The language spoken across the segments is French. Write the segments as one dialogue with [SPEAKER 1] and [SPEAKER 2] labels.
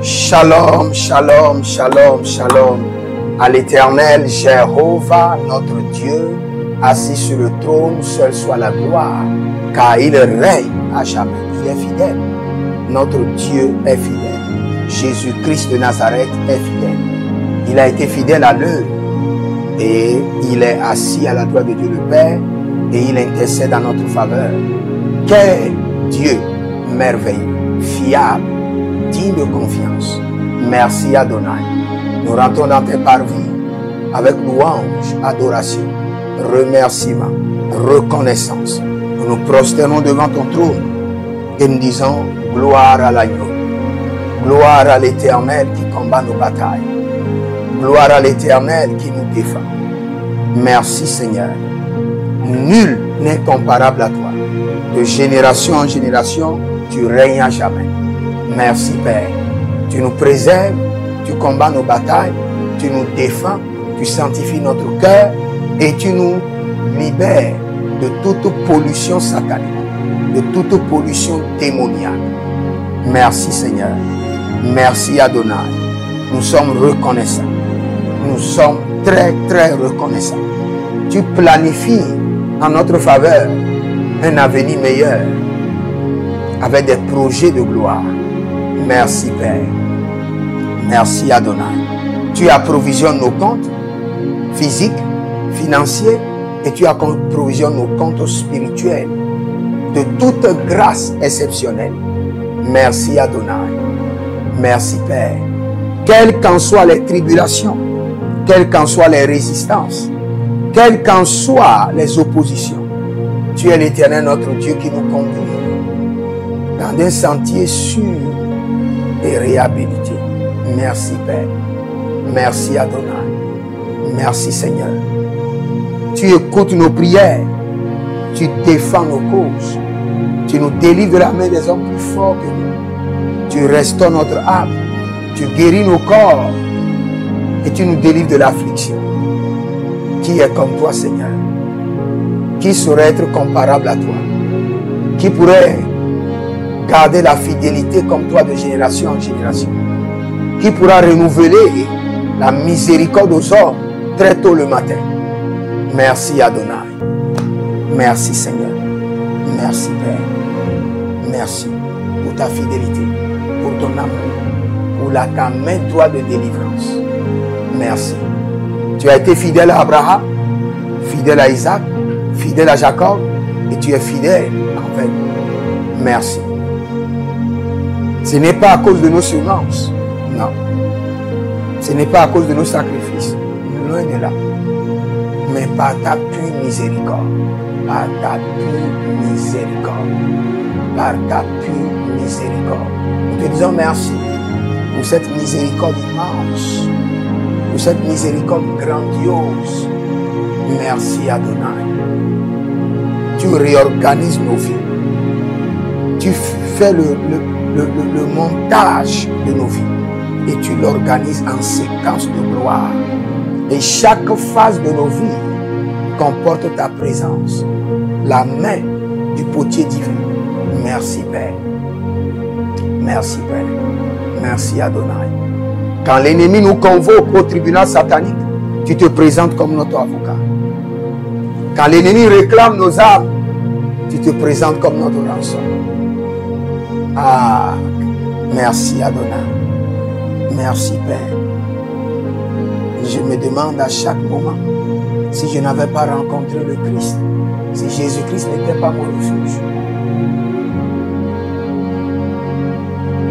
[SPEAKER 1] Shalom, shalom, shalom, shalom. À l'Éternel, Jéhovah, notre Dieu, assis sur le trône, seul soit la gloire, car il règne à jamais. Il est fidèle. Notre Dieu est fidèle. Jésus-Christ de Nazareth est fidèle. Il a été fidèle à l'heure et il est assis à la droite de Dieu le Père et il intercède en notre faveur. Quel Dieu merveilleux, fiable, digne de confiance. Merci Adonai. Nous rentrons dans tes parvis avec louange, adoration, remerciement, reconnaissance. Nous nous prosternons devant ton trône et nous disons gloire à l'agneau, gloire à l'Éternel qui combat nos batailles, gloire à l'Éternel qui nous défend. Merci Seigneur. Nul n'est comparable à toi. De génération en génération, tu règnes à jamais. Merci Père. Tu nous préserves, tu combats nos batailles, tu nous défends, tu sanctifies notre cœur et tu nous libères de toute pollution satanique, de toute pollution démoniaque. Merci Seigneur. Merci Adonai. Nous sommes reconnaissants. Nous sommes très très reconnaissants. Tu planifies en notre faveur un avenir meilleur avec des projets de gloire. Merci Père. Merci Adonai. Tu approvisionnes nos comptes physiques, financiers et tu approvisionnes nos comptes spirituels de toute grâce exceptionnelle. Merci Adonai. Merci Père. Quelles qu'en soient les tribulations, quelles qu'en soient les résistances, quelles qu'en soient les oppositions, tu es l'Éternel notre Dieu qui nous conduit dans un sentier sûr et réhabilité. Merci Père. Merci Adonai. Merci Seigneur. Tu écoutes nos prières. Tu défends nos causes. Tu nous délivres de la main des hommes plus forts que nous. Tu restaures notre âme. Tu guéris nos corps. Et tu nous délivres de l'affliction. Qui est comme toi Seigneur? Qui saurait être comparable à toi? Qui pourrait garder la fidélité comme toi de génération en génération? Qui pourra renouveler la miséricorde aux hommes très tôt le matin? Merci Adonai. Merci Seigneur. Merci Père. Merci pour ta fidélité, pour ton amour, pour ta main droite de délivrance. Merci. Tu as été fidèle à Abraham, fidèle à Isaac, fidèle à Jacob et tu es fidèle envers nous. Merci. Ce n'est pas à cause de nos semences. Non. Ce n'est pas à cause de nos sacrifices. Loin de là. Mais par ta pure miséricorde. Par ta pure miséricorde. Par ta pure miséricorde. Nous te disons merci pour cette miséricorde immense. Pour cette miséricorde grandiose. Merci Adonai. Tu réorganises nos vies. Tu fais le montage de nos vies. Et tu l'organises en séquence de gloire. Et chaque phase de nos vies comporte ta présence. La main du potier divin. Merci Père. Merci Père. Merci Adonai. Quand l'ennemi nous convoque au tribunal satanique, tu te présentes comme notre avocat. Quand l'ennemi réclame nos âmes, tu te présentes comme notre rançon. Ah, merci Adonai. Merci Père. Je me demande à chaque moment si je n'avais pas rencontré le Christ, si Jésus-Christ n'était pas mon refuge,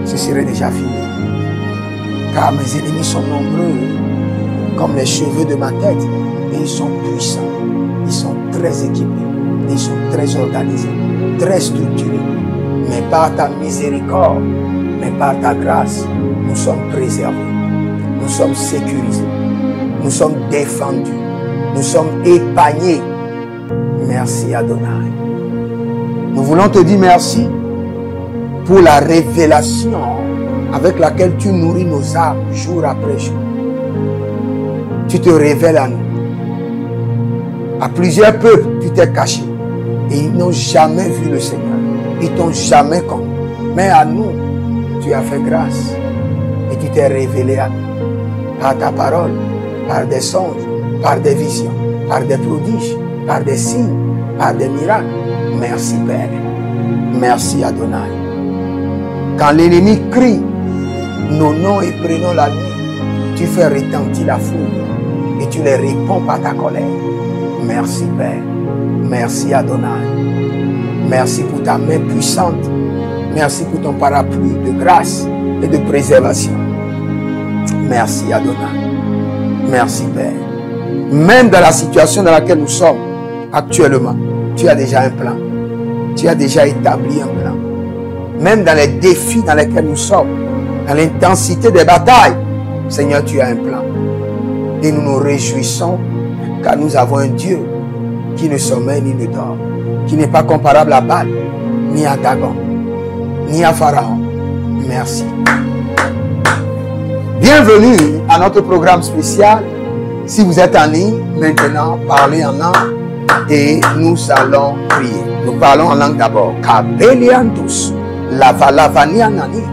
[SPEAKER 1] ce serait déjà fini. Car mes ennemis sont nombreux comme les cheveux de ma tête et ils sont puissants, ils sont très équipés, ils sont très organisés, très structurés. Mais par ta miséricorde, mais par ta grâce, nous sommes préservés, nous sommes sécurisés, nous sommes défendus, nous sommes épargnés. Merci Adonai. Nous voulons te dire merci pour la révélation avec laquelle tu nourris nos âmes jour après jour. Tu te révèles à nous. À plusieurs peuples, tu t'es caché et ils n'ont jamais vu le Seigneur. Ils t'ont jamais connu. Mais à nous, tu as fait grâce. t'es révélé à nous par ta parole, par des songes, par des visions, par des prodiges, par des signes, par des miracles. Merci Père. Merci Adonai. Quand l'ennemi crie nos noms et prénoms la nuit, tu fais retentir la foule et tu les réponds par ta colère. Merci Père. Merci Adonai. Merci pour ta main puissante. Merci pour ton parapluie de grâce et de préservation. Merci Adonai. Merci Père. Même dans la situation dans laquelle nous sommes actuellement, tu as déjà un plan. Tu as déjà établi un plan. Même dans les défis dans lesquels nous sommes, dans l'intensité des batailles, Seigneur, tu as un plan. Et nous nous réjouissons car nous avons un Dieu qui ne sommeille ni ne dort, qui n'est pas comparable à Baal, ni à Dagon, ni à Pharaon. Merci. Bienvenue à notre programme spécial. Si vous êtes en ligne, maintenant, parlez en langue et nous allons prier. Nous parlons en langue d'abord. Kabeliandus, lavalavanianani,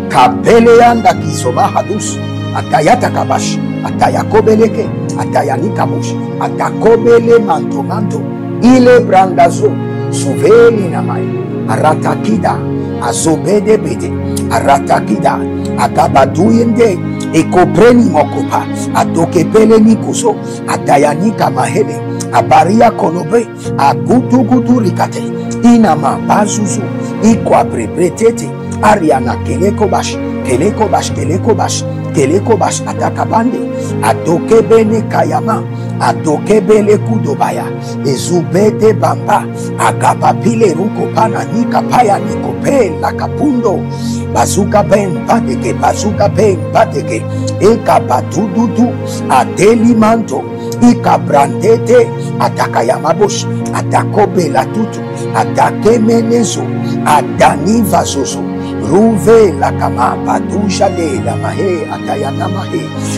[SPEAKER 1] kabeleanda kisoma hadus, atayata kabash, atayakobeleke, atayani kabush, atakobele manto manto, ile brandazo, suveli namai, aratakida, azobede bede, aratakida, akabaduyende, ekopreni mokopa, adokepele nikuso, atayani kamahele, abaria konobe, agudu rikate, inama bazuzu, ikwabrepretete, ariana kelekobash, kelekobash, atakabande, adokebene kayama, adokebele kudobaya, ezubete bamba, agabapile rukopana nikapaya nikope la kapundo, bazuka ben bateke, ekabatududu, adelimanto, ikabrandete, atakayamabosh, atakobe la tutu, atakemenezo, adanivazozo, ruve la kama badusha de la mahe,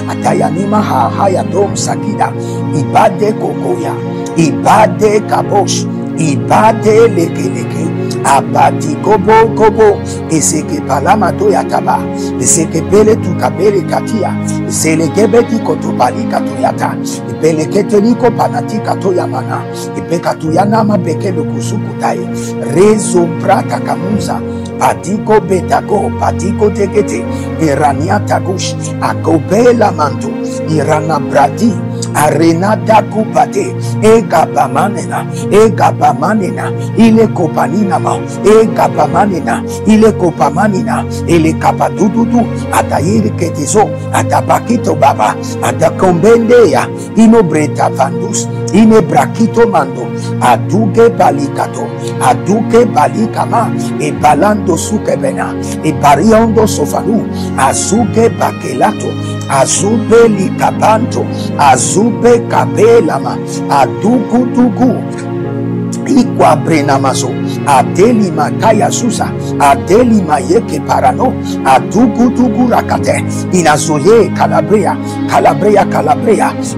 [SPEAKER 1] atayanimaha hayadom sakida, ibade kokoya, ibade kabosh, ibade lekeleke, abati gobo, eseke palamato yataba, eseke pele tukabele katia, selegebeti kotobali katoyata, ipeleketeniko panati katoyamana, ipekatuyana mabekele kusukutai, rezo prata kamuza, patiko betako, patiko tekete, irania tagush, akobela manto, irana bradi, arena dakupate, egabamanena, ile kopanina ma, egabamanena, ile kopamanina, ile kapadududu, atayiri ketizo, atabakito baba, atakombendeya, inobreta vandus, ine brakito mando, aduge balikama, e balando sukebena, e bariondo sofanu, azuge bakelato, azube likabanto, azube kabelama, adugu, ikwabrena adeli makaya susa, adeli mayeke parano, adugu rakate, inazoye kalabrea,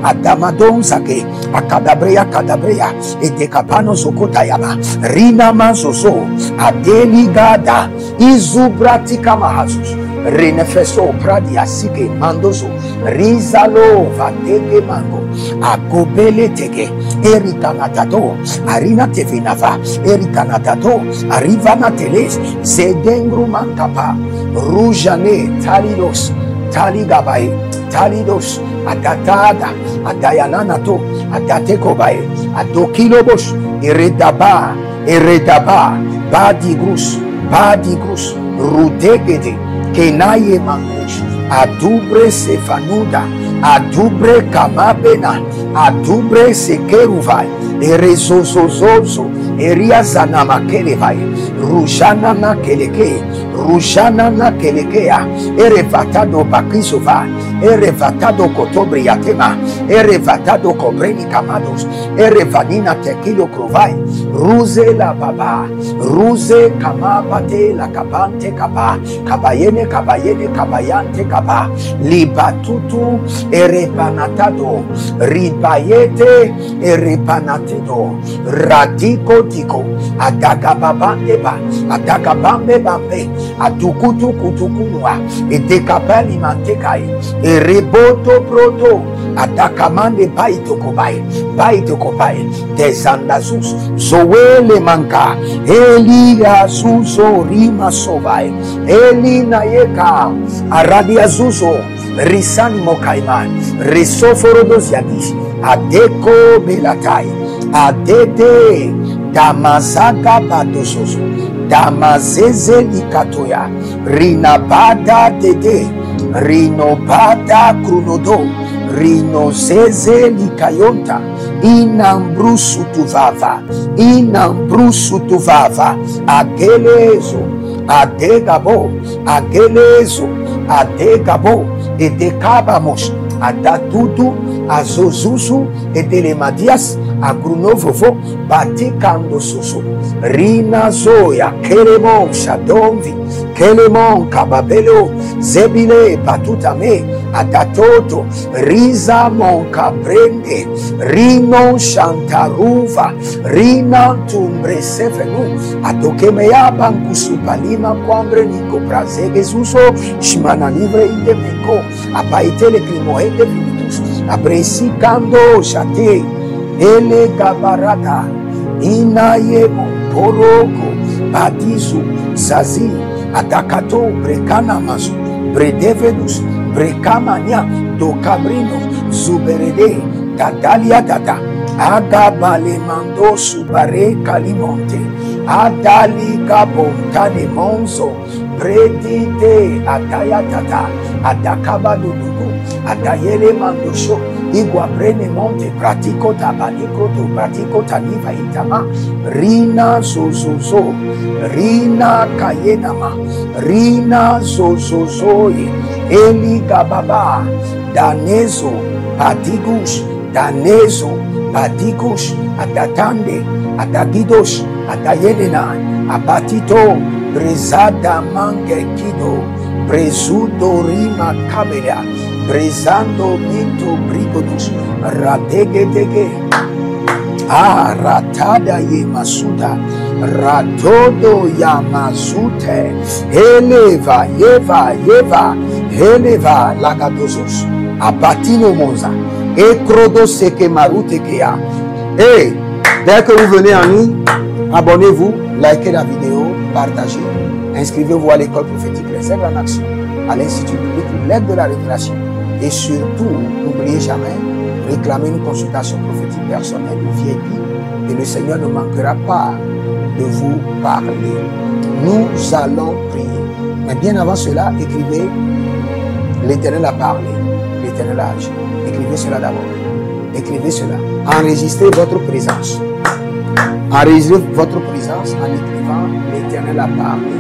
[SPEAKER 1] adamadon zake, akadabrea, edekapano sokotayama, rina mazozo, adeli gada, izubratika mahazus, renefeso pradi asike mandozo, rizalo vatege mango, akobele tege, erikanatato, arina tevinava, erikanatato, arivana teles, zedengru mankapa, rujane talidos, talidos, adatada, adayananato, adatekobae, adokilobosh, eredaba, badigrus, rudegede, kenaye mangush, adubre sefanuda, adubre kamabena, adubre sekeruvai, erezozozozo, eriazana makelevai, rujana na kelekea, erevatado bakisova, Erevatado kotobriatema. Erevatado kobreni kamados. Erevanina tekilo krovai. Ruze la baba. Ruze kamabate la kabante kaba. Kabayene kabayene kabayante kaba. Libatutu erepanatado. Ribayete erepanatido. Radiko tiko. Adaga babande ba. Adaga bambe bambe. Adukutu kutukunua. Edekapali mantekai. Ereboto proto. Adakamande baito kobai. Baito kobai. Desandazus. Zoele manka. Eli azuzo rima sobai. Eli nayeka. Aradia zuzo. Risani mokaiman. Risoforo dosiadis. Adeko belatai. Adede. Damazaka badososo. Damazeze likatoya. Rinabada dede. Rinobada krunodo. Rinozeze likayonta. Inambrusu tuvava. Inambrusu tuvava. Agelezo. Adegabo. Agelezo. Adegabo. Edekabamos. Adatudu. Azozuzu. Edelemadias. Agrunovovo. Batikando susu. Rina zoya. Kelemon shadonvi. Kelemon kababelo. Zebile batutame. Adatoto. Riza monka brende. Rino shantaruva. Rina tumbre sefenu. Adokemeya bangusu palima kwambre niko brazege suso. Shimana livre indemeko. Apaitele klimoende vinitus. Abresi kando shate. Ele gabarata. Inayemo. Poroko. Badizu. Zazi. Adakato. Brekana mazu. Bredevenus. Brekamania. Dokabrino. Zuberede. Dadalia dada. Agabale mando subare kalimonte. Adali gabontane monzo. Bredite adaya tata. Adakaba dudugu. Adayele mandosho. Igwa brene monte. Pratiko tabaniko to. Pratiko taniva itama. Rina zozozo. Rina kayenama. Rina zozozoye. Eli gababa. Danezo. Padigush. Danezo. Padigush. Adatande. Adagidosh. Adayenena. Abatito. Brezada mange kido. Brezudo rima kabela. Brezando minto brigodus. Radegedege. Ah, ratada ye masuda. Ratodo ya mazute. Eleva, yeva, yeva. Eleva lagadosos. Abatino monza. Ekrodo seke marute kea. Et dès que vous venez en ligne, abonnez-vous, likez la vidéo, partagez. Inscrivez-vous à l'école prophétique Les Aigles en Action, à l'Institut public L'aide de la Révélation. Et surtout, n'oubliez jamais, réclamez une consultation prophétique personnelle ou VIP et le Seigneur ne manquera pas de vous parler. Nous allons prier. Mais bien avant cela, écrivez l'Éternel a parlé, l'Éternel a agi. Écrivez cela d'abord. Écrivez cela. Enregistrez votre présence. Enregistrez votre présence en écrivant l'Éternel a parlé,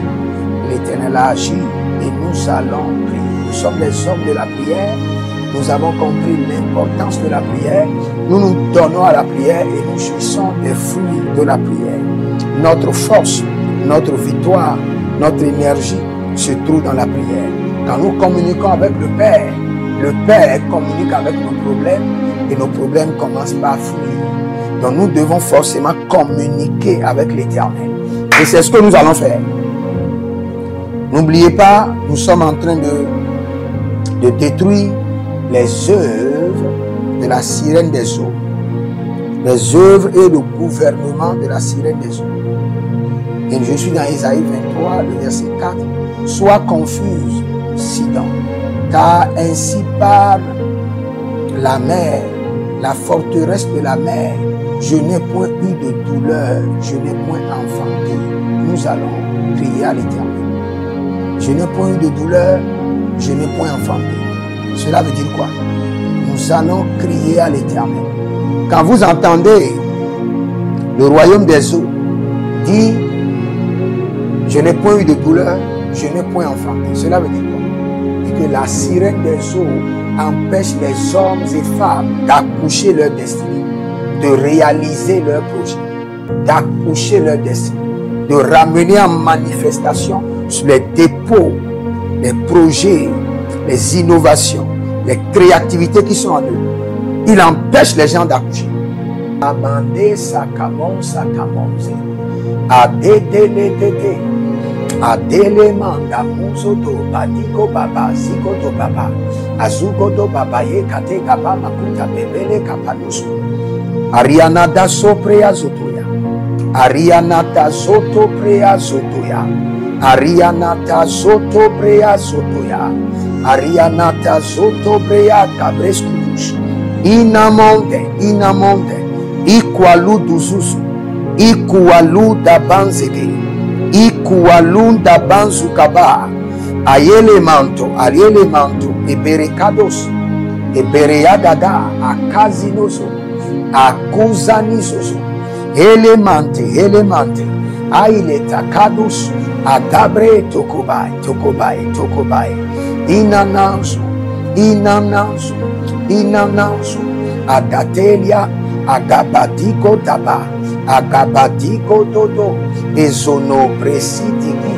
[SPEAKER 1] l'Éternel a agi et nous allons prier. Nous sommes des hommes de la prière. Nous avons compris l'importance de la prière. Nous nous donnons à la prière et nous jouissons des fruits de la prière. Notre force, notre victoire, notre énergie se trouve dans la prière. Quand nous communiquons avec le Père communique avec nos problèmes et nos problèmes commencent par fuir. Donc nous devons forcément communiquer avec l'Éternel. Et c'est ce que nous allons faire. N'oubliez pas, nous sommes en train de détruire les œuvres de la sirène des eaux. Les œuvres et le gouvernement de la sirène des eaux. Et je suis dans Isaïe 23, le verset 4. Sois confuse, Sidon, car ainsi parle la mer, la forteresse de la mer. Je n'ai point eu de douleur, je n'ai point enfanté. Nous allons crier à l'Éternel. Je n'ai point eu de douleur, je n'ai point enfanté. Cela veut dire quoi? Nous allons crier à l'Éternel. Quand vous entendez le royaume des eaux dire je n'ai point eu de douleur, je n'ai point enfanté. Cela veut dire quoi? Et que la sirène des eaux empêche les hommes et femmes d'accoucher leur destinée, de réaliser leur projet, d'accoucher leur destinée, de ramener en manifestation sur les dépôts, les projets, les innovations, les créativités qui sont en eux. Il empêche les gens d'accoucher. Abandé sakamon sakamonze. Adedele dede. Adele manda muzodo badiko baba zikoto baba. Azugodo baba ye kate kaba makuta bebele kapanusu. Ariana da soprea zotoya. Ariana da zoto prea zotoya. Ariana da zoto prea zotoya. Ariana da zoto prea kabreskudush. Inamonde, inamonde. Ikualu duzuzu. Ikualu da banzege. Ikualu da banzukaba. Ayele manto, eberekados. Ebereyadada, akazinozo. Akuzanizozo. Elemante, elemante. Aile takadus. Adabre tokobai, tokobai, tokobai. Inananzo, inananzo, inananzo. Adatelia, agabadiko daba, agabadiko dodo. Ezono presidigi,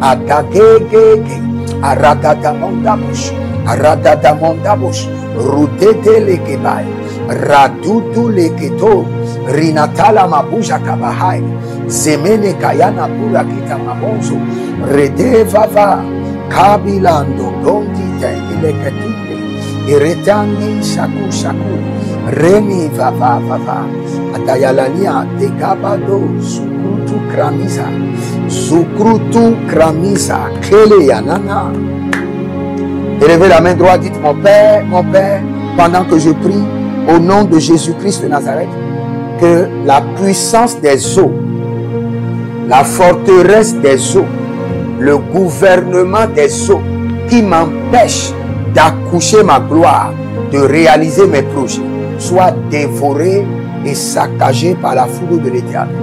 [SPEAKER 1] agagegege. Aradadamondabush, aradadamondabush. Rudete lekebai, radutu leketo. Rinatala mabuja kabahai. Zemene kayana pura kita mamonzo. Redevava. Kabilando dondite ileketinde. Iretangi shaku shaku. Reni vava vava. Atayalania de gabado. Sukrutu kramisa. Sukrutu kramisa. Kele yanana. Élevez la main droite, dites mon Père, pendant que je prie au nom de Jésus-Christ de Nazareth, que la puissance des eaux, la forteresse des eaux, le gouvernement des eaux qui m'empêche d'accoucher ma gloire, de réaliser mes projets, soit dévoré et saccagé par la foudre de l'Éternel.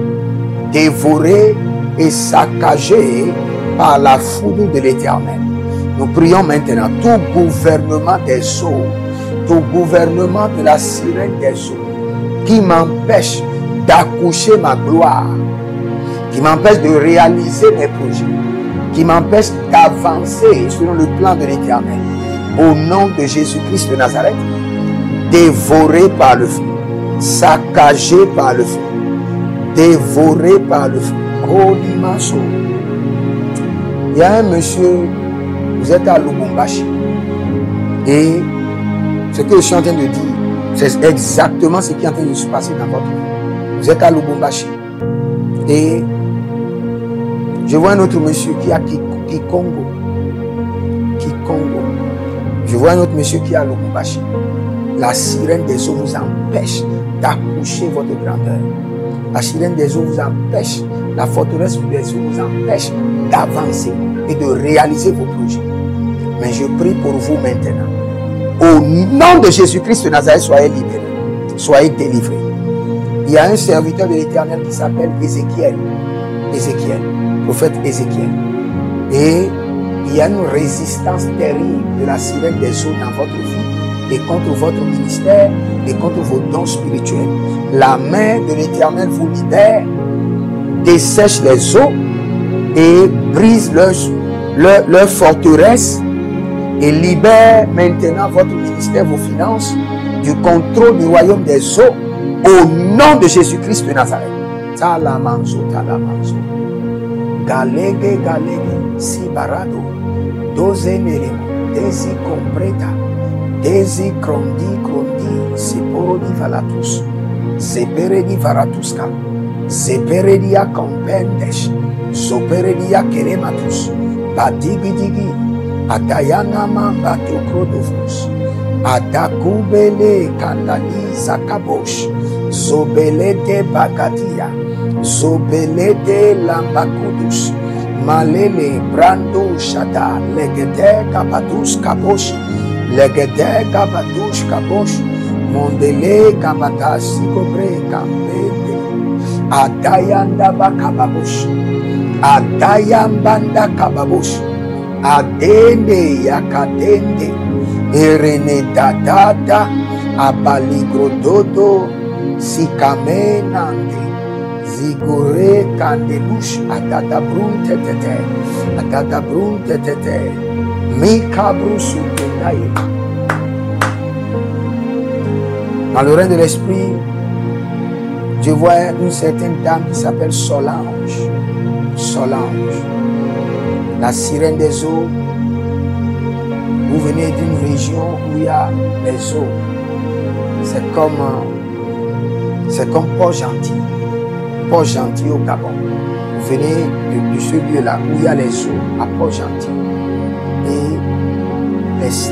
[SPEAKER 1] Dévoré et saccagé par la foudre de l'Éternel. Nous prions maintenant tout gouvernement des eaux, tout gouvernement de la sirène des eaux, qui m'empêche d'accoucher ma gloire, qui m'empêche de réaliser mes projets, qui m'empêche d'avancer selon le plan de l'Éternel. Au nom de Jésus-Christ de Nazareth, dévoré par le feu, saccagé par le feu, dévoré par le feu. Il y a un monsieur, vous êtes à Lubumbashi, et ce que je suis en train de dire, c'est exactement ce qui est en train de se passer dans votre vie. Vous êtes à Lubumbashi, et je vois un autre monsieur qui a Kikongo. Je vois un autre monsieur qui est à Lubumbashi. La sirène des eaux vous empêche d'accoucher votre grandeur. La sirène des eaux vous empêche, la forteresse des eaux vous empêche d'avancer et de réaliser vos projets. Mais je prie pour vous maintenant. Au nom de Jésus-Christ de Nazareth, soyez libérés, soyez délivrés. Il y a un serviteur de l'Éternel qui s'appelle Ézéchiel, prophète Ézéchiel. Et il y a une résistance terrible de la sirène des eaux dans votre vie et contre votre ministère et contre vos dons spirituels. La main de l'Éternel vous libère, dessèche les eaux et brise leur forteresse et libère maintenant votre ministère, vos finances, du contrôle du royaume des eaux au nom de Jésus-Christ de Nazareth. Talamanzo, talamanzo. Galege, galege, sibarado. Dozenere, desi compreta. Desi crondi, crondi, seporodi valatus. Zeperedi varatuska. Zeperedia compendesh. Zoperedia kerematus. Badigi digi. Adayana mamba tokrodovus. Adakubele kandani zakabosh. Zobelete bagadia. Zobelete lambakudus. Malele brando shada. Legede kabatus kabosh. Legede kabatus kabosh. Mondele kabatas kobre kampende. Adayanda bakababosh. Adayambanda kababosh. Adende yakadende. Erene dadada, abaligro dodo, sikame nande, zigore kandelush, adada brun tetete, mika brusu tenaye. Dans le règne de l'esprit, je vois une certaine dame qui s'appelle Solange. Solange. La sirène des eaux. Vous venez d'une région où il y a les eaux. C'est comme Port-Gentil. Port-Gentil au Gabon. Vous venez de ce lieu-là où il y a les eaux, à Port-Gentil. Et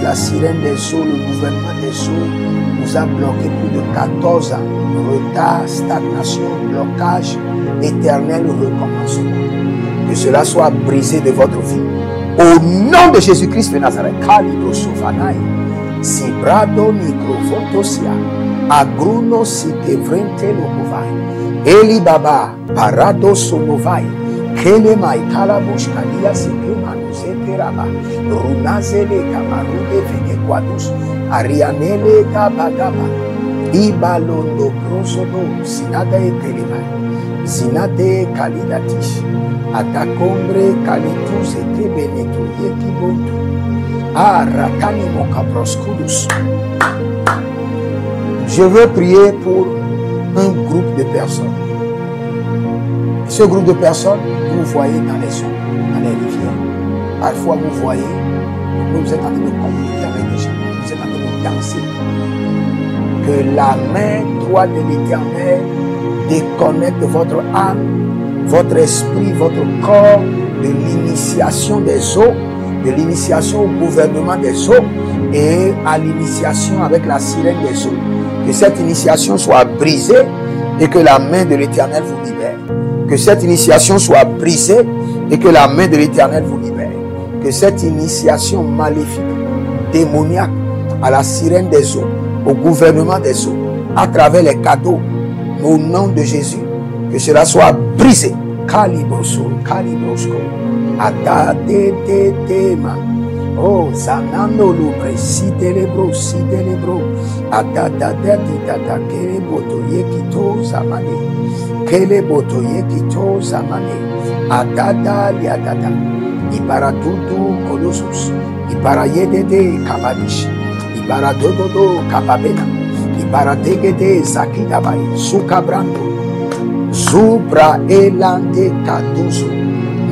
[SPEAKER 1] la sirène des eaux, le gouvernement des eaux, vous a bloqué plus de 14 ans. Retard, stagnation, blocage, éternel recommencement. Que cela soit brisé de votre vie. Au nom de Jésus-Christ de Nazareth. Kalibro Sofanai. Sibrado microfotosia. Agruno sikevrente lokovai. Eli Baba. Parado sonovai. Kelemai kalabush kadia sikemanuze teraba. Runazele kamarude venekwadus. Arianele kabagaba. Ibalondo prosodo. Sinada ekelema. Zinade kalidatish. Atakombre kalitus ete beneto yekibontu. Arakani mokaproskudus. Je veux prier pour un groupe de personnes. Ce groupe de personnes, vous voyez dans les eaux, dans les rivières. Parfois, vous voyez, vous êtes en train de communiquer avec des gens, vous êtes en train de danser. Que la main droite de l'Éternel déconnecte votre âme, votre esprit, votre corps de l'initiation des eaux, de l'initiation au gouvernement des eaux et à l'initiation avec la sirène des eaux. Que cette initiation soit brisée et que la main de l'Éternel vous libère. Que cette initiation soit brisée et que la main de l'Éternel vous libère. Que cette initiation maléfique, démoniaque, à la sirène des eaux, au gouvernement des eaux, à travers les cadeaux, au nom de Jésus, que cela soit brisé. Kalibroso, kalibrosko, adadedema. Oh, zanano lubre, si delebro, adadadadidada, keleboto yekito zamane, keleboto yekito zamane, adada liadada, ibaradudu kolosus, ibarayedede kabadish, ibaradododo kababena, ibaradegede zakidabai, sukabrando, zubra elande kaduzu.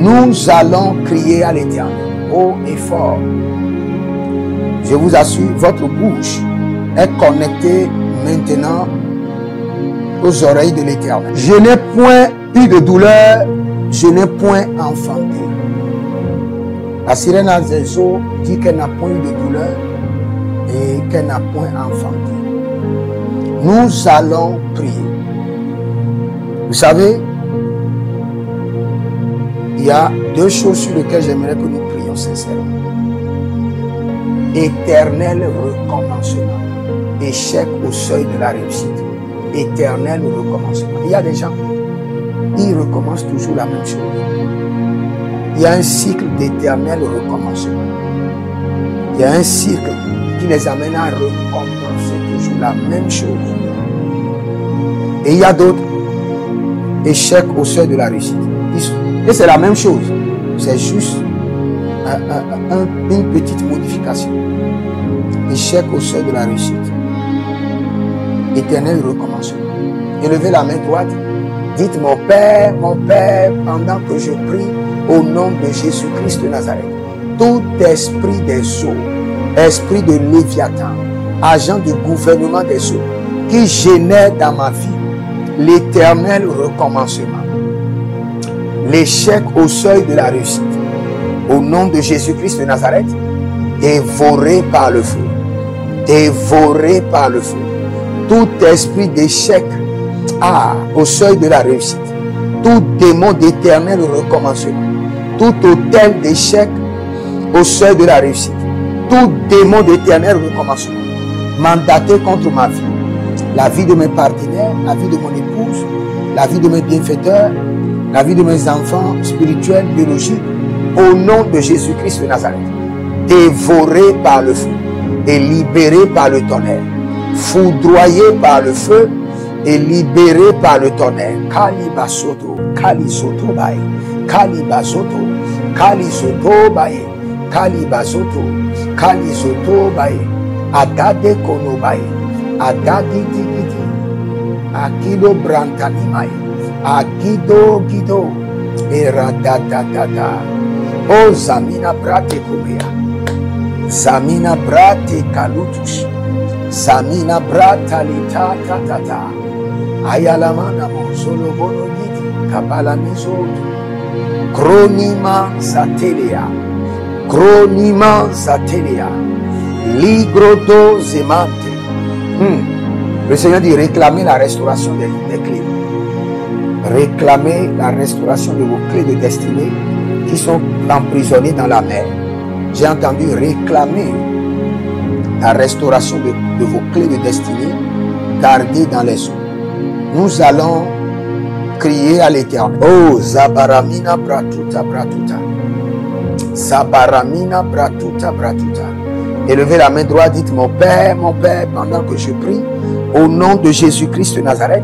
[SPEAKER 1] Nous allons crier à l'Éternel, haut et fort. Je vous assure, votre bouche est connectée maintenant aux oreilles de l'Éternel. Je n'ai point eu de douleur, je n'ai point enfanté. La sirène des eaux dit qu'elle n'a point eu de douleur et qu'elle n'a point enfanté. Nous allons prier. Vous savez, il y a deux choses sur lesquelles j'aimerais que nous prions sincèrement. Éternel recommencement. Échec au seuil de la réussite. Éternel recommencement. Il y a des gens, ils recommencent toujours la même chose. Il y a un cycle d'éternel recommencement. Il y a un cycle qui les amène à recommencer toujours la même chose. Et il y a d'autres, échec au seuil de la réussite. Et c'est la même chose. C'est juste une petite modification. Échec au seuil de la réussite. Éternel recommencement. Élevez la main droite. Dites mon Père, pendant que je prie au nom de Jésus-Christ de Nazareth. Tout esprit des eaux, esprit de Léviathan, agent du gouvernement des eaux, qui génère dans ma vie l'éternel recommencement. L'échec au seuil de la réussite. Au nom de Jésus-Christ de Nazareth, dévoré par le feu. Dévoré par le feu. Tout esprit d'échec au seuil de la réussite. Tout démon d'éternel recommencement. Tout hôtel d'échec au seuil de la réussite. Tout démon d'éternel recommencement. Mandaté contre ma vie. La vie de mes partenaires, la vie de mon épouse, la vie de mes bienfaiteurs, la vie de mes enfants spirituels, biologiques, au nom de Jésus-Christ de Nazareth, dévoré par le feu, et libéré par le tonnerre. Foudroyé par le feu et libéré par le tonnerre. Kalibasoto, Kalisoto Baye, Kalibasoto, Kalisoto Baye, Kalibasoto, Kalisoto Baye, Adade Kono Baye, Adadi Digidi, Akido Brantani Maye, Akido Gido, Eradadadada, O Zamina Brate Kumea, Zamina Brate Kalutush, Zamina Brata Lita Tata, Ayalamana Solo Bono Gidi, Kabala Mizoto, Kronima Satelia, Kronima Satelia, Ligrodo Zemante. Le Seigneur dit réclamez la restauration des clés. Réclamez la restauration de vos clés de destinée qui sont emprisonnées dans la mer. J'ai entendu réclamer la restauration de vos clés de destinée gardées dans les eaux. Nous allons crier à l'Éternel. Oh, Zabaramina Bratuta Bratuta. Zabaramina Bratuta Bratuta. Élevez la main droite, dites mon Père, pendant que je prie, au nom de Jésus-Christ de Nazareth,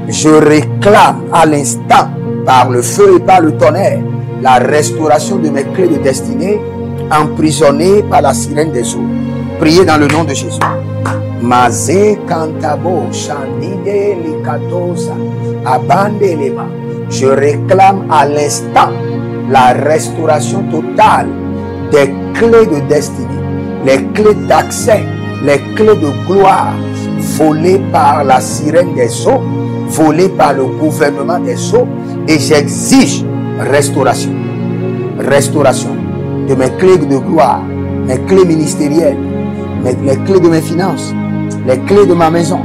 [SPEAKER 1] je réclame à l'instant, par le feu et par le tonnerre, la restauration de mes clés de destinée emprisonnées par la sirène des eaux. Priez dans le nom de Jésus. Mazé Kantabo Chandide Likatosa Abande Lema. Je réclame à l'instant la restauration totale des clés de destinée, les clés d'accès, les clés de gloire volées par la sirène des eaux, volées par le gouvernement des eaux, et j'exige restauration. Restauration de mes clés de gloire, mes clés ministérielles, les clés de mes finances, les clés de ma maison,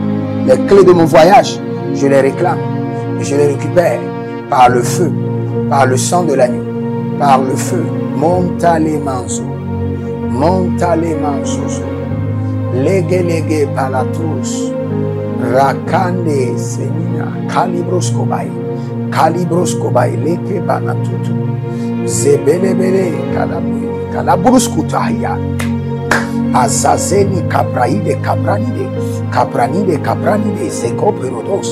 [SPEAKER 1] les clés de mon voyage. Je les réclame et je les récupère par le feu, par le sang de l'agneau, par le feu. Montale manzo, montale manzo, lege palatus, rakande semina, kalibroskobai, leke banatutu, zebelebele kalaburuskutahia, azazeni kapranide, sekoperodos,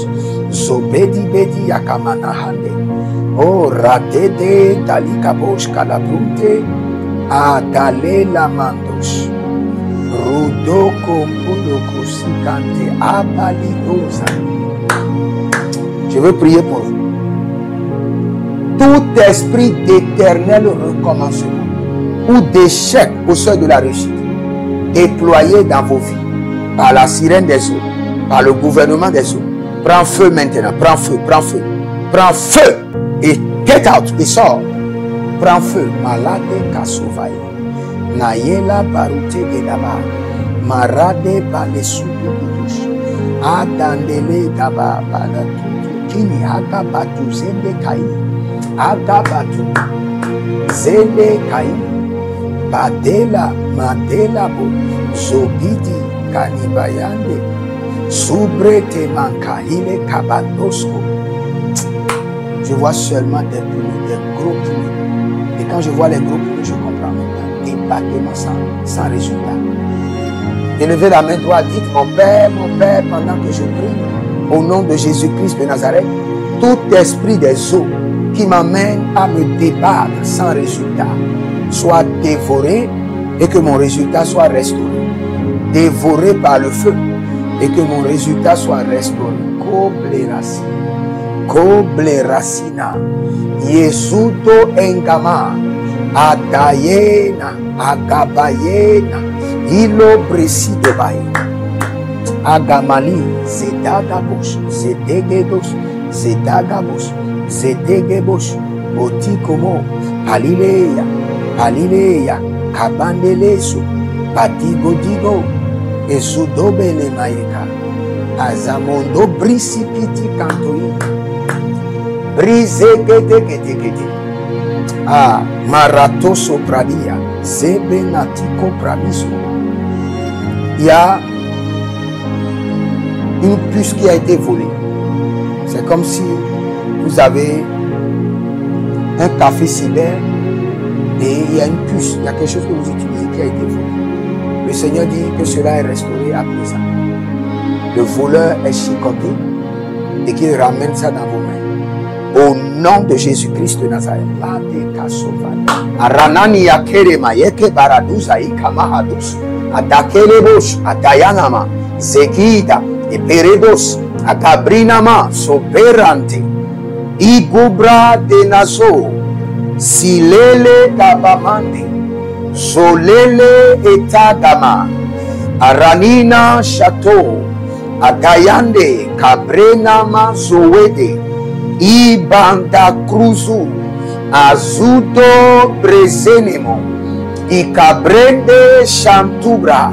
[SPEAKER 1] zobedi bedi yakamanahande, o ratede talikabosh kalabrunte, adale lamandos, rudoko puloko sikante abalidosa. Je veux prier pour vous. Tout esprit d'éternel recommencement ou d'échec au seuil de la réussite déployé dans vos vies par la sirène des eaux, par le gouvernement des eaux, prends feu maintenant, prends feu, et get out, et sort, prends feu, malade kasovai, nayela barute gedaba, marade balesududush, adandele daba balatutu, kini agabatu zende kai, agabatu zende kai, badela madela bo, zobidi kanibayande, subrete mankahile kabandosko. Je vois seulement des plumes, des gros plumes. Et quand je vois les gros plumes, je comprends maintenant. Débattement sans résultat. Élevez la main droite, dites mon Père, pendant que je prie, au nom de Jésus-Christ de Nazareth, tout esprit des eaux qui m'amène à me débattre sans résultat, soit dévoré et que mon résultat soit restauré. Dévoré par le feu et que mon résultat soit restauré. Koble racina, Yesudo engama, Adayena, Agabayena, Ilo bresido bay, Agamali, Zedagabos, Zedegedos, Zedagabos, Zedegebos, Otikomo, Palileya, Kabandeleso, Patigodigo, Esudobele maeka, Azamondo brisipiti kantoi, brise gede. Ah, maratoso pradia, zebenatiko prabiso. Il y a une puce qui a été volée. C'est comme si vous avez un café cyber et il y a une puce, il y a quelque chose que vous utilisez qui a été volé. Le Seigneur dit que cela est restauré à présent. Le voleur est chicoté et qu'il ramène ça dans vos mains. Au nom de Jésus-Christ de Nazareth. Aranani akere mayeke baraduza ikamahadus. Adakelebos, Adayanama, Zekida, Eperedos, Agabrinama, Soberante, Igubra de Nazo, Silele Gabamande, Zolele Etagama, Aranina Chateau, Agayande, Cabrenama Zoede, Ibanda Cruzu, Azudo Brezenemo, Ikabrende Shantubra,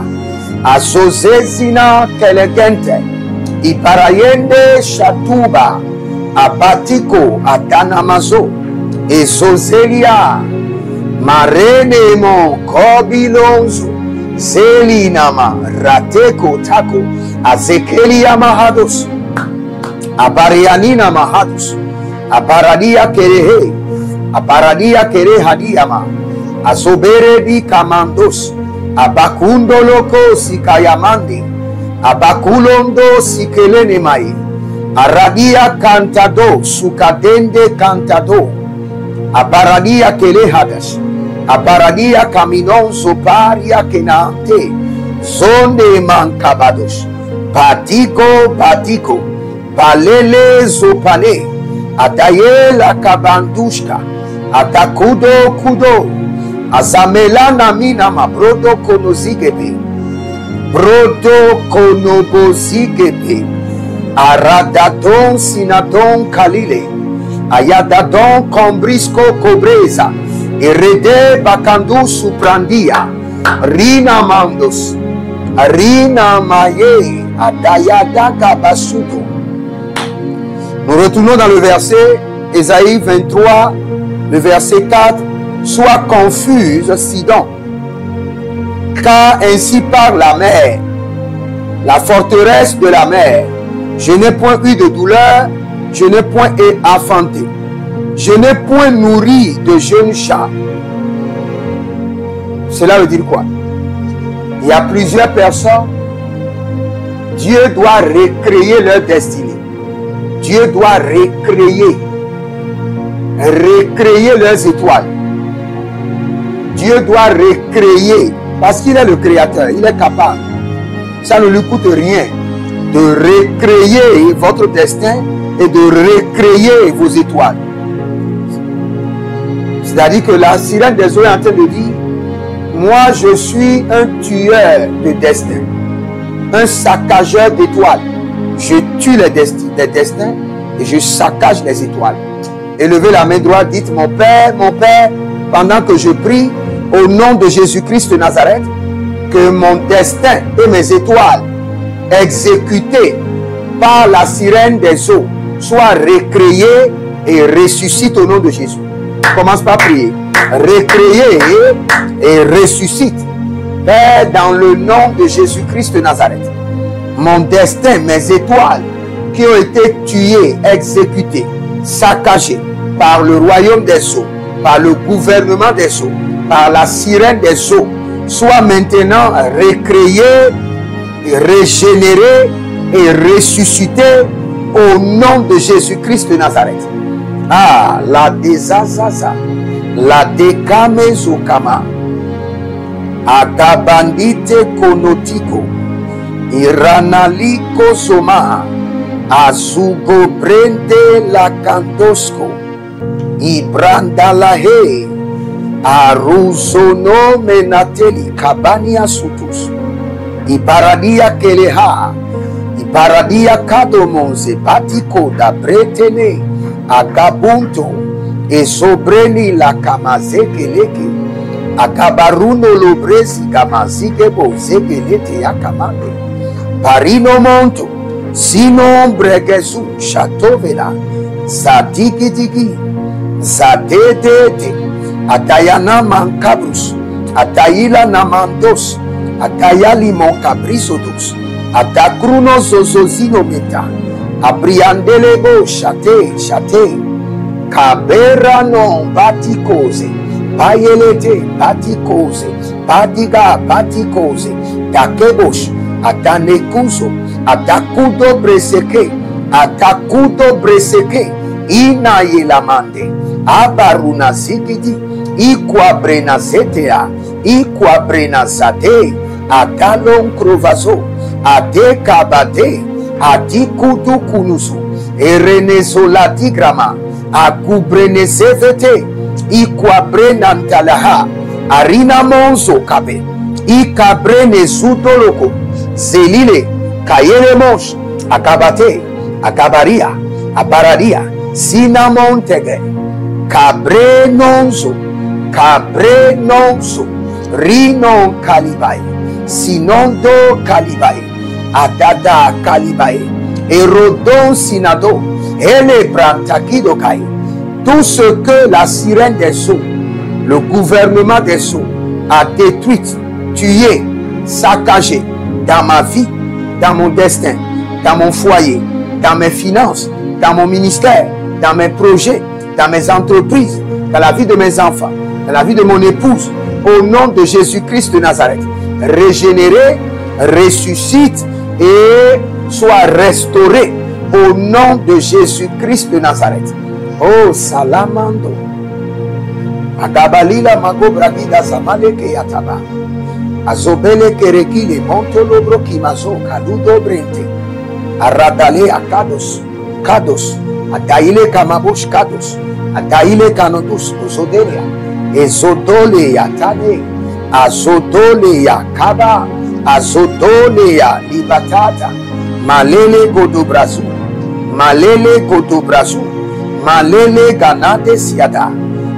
[SPEAKER 1] Azozezina Kelegente, Iparayende Shatuba, Abatiko Adanamazo, Ezozelia, Marenemo Kobilonzo, Zelinama, Rateko Tako, Azekelia Mahados, Abarianina Mahados, Abaradia Kerehe, Abaradia Kerehadiama, Azobere di Kamandos, Abakundo Loko Sikayamandi, Abakulondo Sikelenemai, Aradia Cantado, Sukadende Cantado, Abaradia Kelehadas, Abaradia Caminon Zoparia Kenante, Zonde Mancabados, Patiko Patiko, Palele Zopane, Adayela Kabandushka, Atakudo Kudo, Azamelana minama brodo konozigebe, brodo konobozigebe, aradadon sinadon kalile, ayadadon combrisco cobreza, erede bakandu suprandia, rina mandos, rina maye, adayadaga basudo. Nous retournons dans le verset Ésaïe 23, le verset 4. Sois confuse, Sidon, car ainsi parle la mer, la forteresse de la mer. Je n'ai point eu de douleur, je n'ai point enfanté, je n'ai point nourri de jeunes chats. Cela veut dire quoi? Il y a plusieurs personnes, Dieu doit recréer leur destinée. Dieu doit recréer leurs étoiles. Dieu doit recréer, parce qu'il est le créateur, il est capable. Ça ne lui coûte rien de recréer votre destin et de recréer vos étoiles. C'est-à-dire que la sirène des eaux est en train de dire, moi je suis un tueur de destin, un saccageur d'étoiles. Je tue les destins et je saccage les étoiles. Élevez la main droite, dites, mon Père, pendant que je prie, au nom de Jésus-Christ de Nazareth, que mon destin et mes étoiles exécutées par la sirène des eaux soient recréées et ressuscitent au nom de Jésus. Commence par prier. Recréer et ressuscite. Père, dans le nom de Jésus-Christ de Nazareth, mon destin, mes étoiles qui ont été tuées, exécutées, saccagées par le royaume des eaux, par le gouvernement des eaux, par la sirène des eaux, soit maintenant recréé, régénéré et ressuscité au nom de Jésus-Christ de Nazareth. Ah, la dezazaza, la dekamezokama, agabandite konotiko, iranaliko soma, azugo brende la cantosko, ibrandalahe, aruzono menateli kabania sutus, iparadia keleha, iparadia kadomonze batiko da bretene, agabunto, esobreni la kamazekeleke, akabaruno lobrezi kamazikebo zekelete yakamande, parino monto, sinon bregezu chatovela, zadikitiki, zadedete, Atayana mancabrus, Atayila namandos, Atayali moncabrisodos, Atacruno zozozino meta, Abriandelebo chate, Cabera non baticose, Payelete, patikose, patiga, patikose, takebosh, atanekuso, atakudo breseke, inayelamande, abaruna zikidi, ikwabrena zetea, ikwabrena zade, akalon krovazo, ade kabade, adikudu kunusu, erenezolatigrama, akubrene zevete, ikwabrena ntalaha, arina monzo kabe, ikabrene zutoloko, zelile, kayele mosh, akabate, akabaria, abararia, sinamontege, cabrenonzo, rinon kalibai, sinondo kalibai, adada kalibai, erodon sinado, ele brantakido kai. Tout ce que la sirène des eaux, le gouvernement des eaux a détruit, tué, saccagé dans ma vie, dans mon destin, dans mon foyer, dans mes finances, dans mon ministère, dans mes projets, dans mes entreprises, dans la vie de mes enfants, dans la vie de mon épouse, au nom de Jésus-Christ de Nazareth, régénéré, ressuscite et soit restauré au nom de Jésus-Christ de Nazareth. Oh, salamando. Agabalila magobragida zamaleke yataba. Azobele kerekile montolobro kimazo kaludo brente. Aradale akados. Kados. Adaile kamabush kados. Adaile kanodus. Ozodelia. Ezodole yatane. Azodole yakaba. Azodole ya libatata. Malele godobrazu. Malele godobrazu. Malele ganade siada.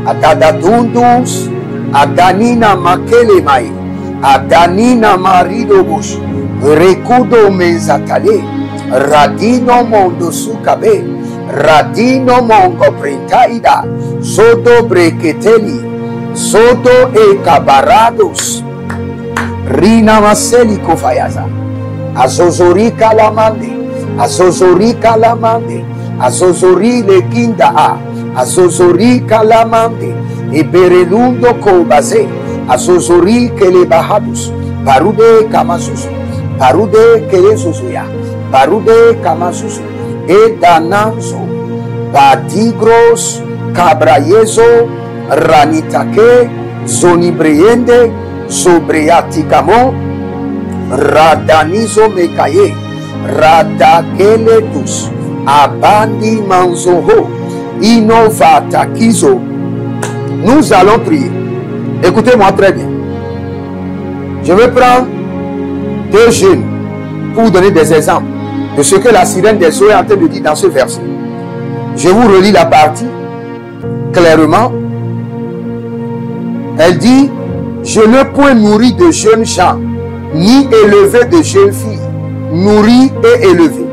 [SPEAKER 1] Adadadundus. Adanina makele mai. Adanina marido bush. Rekudo menzatale. Radino mondo sukabe. Radino mongo prentaida. Zodo breketeli. Zodo e kabarados. Rina maseli kofayaza. Azozorika lamande. Azozorika lamande. Azozori le kinda a. Azozori kalamande. Eberelundo kobaze. Azozori kele bahadus. Parude kamasusu. Parude kele susuya. Parude kamasusu. Edananzo. Patigros. Cabrayezo. Ranitake. Zonibriende. Sobreaticamo. Radanizo mekaye. Radakeletus. Abandi manzoho. Innovata kizo. Nous allons prier. Écoutez-moi très bien. Je vais prendre deux jeunes pour vous donner des exemples de ce que la sirène des eaux est en train de dire dans ce verset. Je vous relis la partie clairement. Elle dit: je ne puis nourrir de jeunes gens, ni élever de jeunes filles. Nourrir et élever.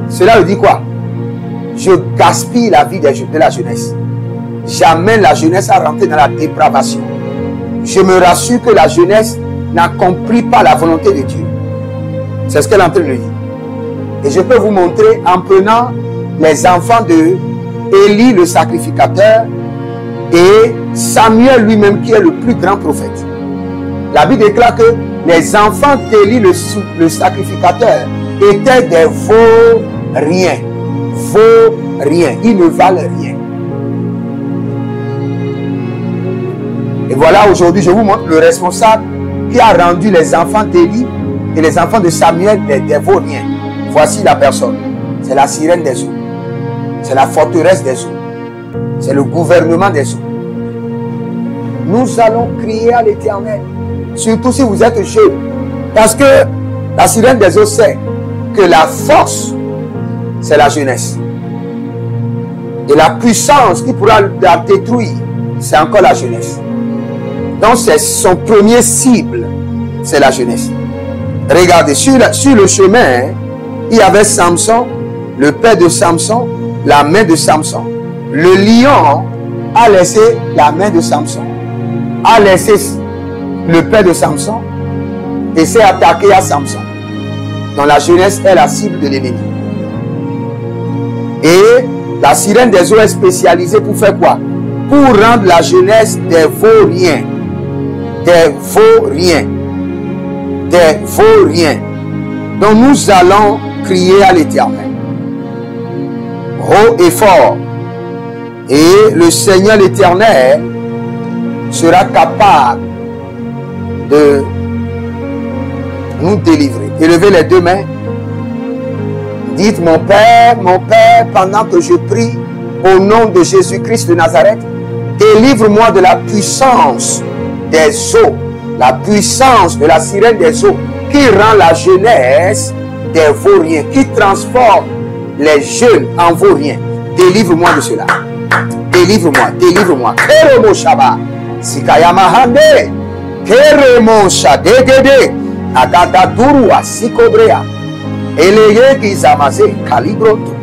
[SPEAKER 1] Cela veut dire quoi? Je gaspille la vie de la jeunesse. J'amène la jeunesse à rentrer dans la dépravation. Je me rassure que la jeunesse n'accomplit pas la volonté de Dieu. C'est ce qu'elle est en train de dire. Et je peux vous montrer en prenant les enfants de Élie le sacrificateur et Samuel lui-même qui est le plus grand prophète. La Bible déclare que les enfants d'Élie le sacrificateur étaient des vauriens. Vauriens. Ils ne valent rien. Et voilà, aujourd'hui, je vous montre le responsable qui a rendu les enfants d'Élie et les enfants de Samuel des vauriens. Voici la personne. C'est la sirène des eaux. C'est la forteresse des eaux. C'est le gouvernement des eaux. Nous allons crier à l'Éternel. Surtout si vous êtes jeune. Parce que la sirène des eaux sait que la force, c'est la jeunesse. Et la puissance qui pourra la détruire, c'est encore la jeunesse. Donc c'est son premier cible, c'est la jeunesse. Regardez, sur le chemin, il y avait Samson, le père de Samson, la main de Samson. Le lion a laissé la main de Samson, a laissé le père de Samson et s'est attaqué à Samson. Donc la jeunesse est la cible de l'ennemi. Et la sirène des eaux est spécialisée pour faire quoi? pour rendre la jeunesse des vauriens. Des vauriens. Des vauriens. Donc nous allons crier à l'Éternel, haut et fort. Et le Seigneur l'Éternel sera capable de nous délivrer. Élevez les deux mains. Dites, mon Père, pendant que je prie au nom de Jésus-Christ de Nazareth, délivre-moi de la puissance des eaux, la puissance de la sirène des eaux, qui rend la jeunesse des vauriens, qui transforme les jeunes en vauriens. Délivre-moi de cela. Délivre-moi, délivre-moi. Keremo Shaba, Sikayama Hande, Keremo Shadegede, Agadaduru Asikobrea, Eleye Gizamaze, Calibronto,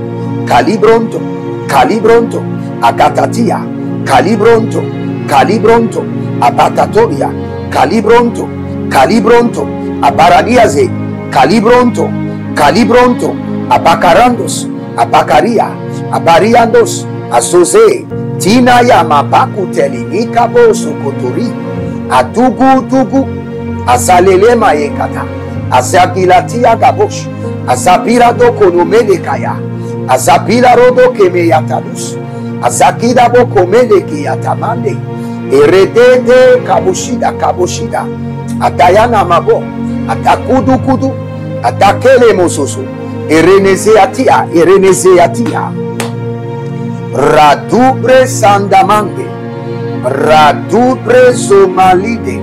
[SPEAKER 1] Calibronto, Calibronto, Agatatia, Calibronto, Calibronto, Abatatoria, Calibronto, Calibronto, Abaradiaze, Calibronto, Calibronto, Abacarandos, Abacaria, Abariandos, Azoze, Tinaya Mabakuteli, Nikabo Sokotori, Atugu Tugu, Azalele Mayekata, Azagilatia Gabosh, Azabira do Konomele Kaya, Azabila Rodo Kemeyatadus, Azakida Bokomele Kiyatamande, Eredede Kabushida Kabushida, Atayana Mabo, Atakudu Kudu, Atakele Mososo, Erenezeatia, Erenezeatia, Radubre Sandamande, Radubre Zomalide,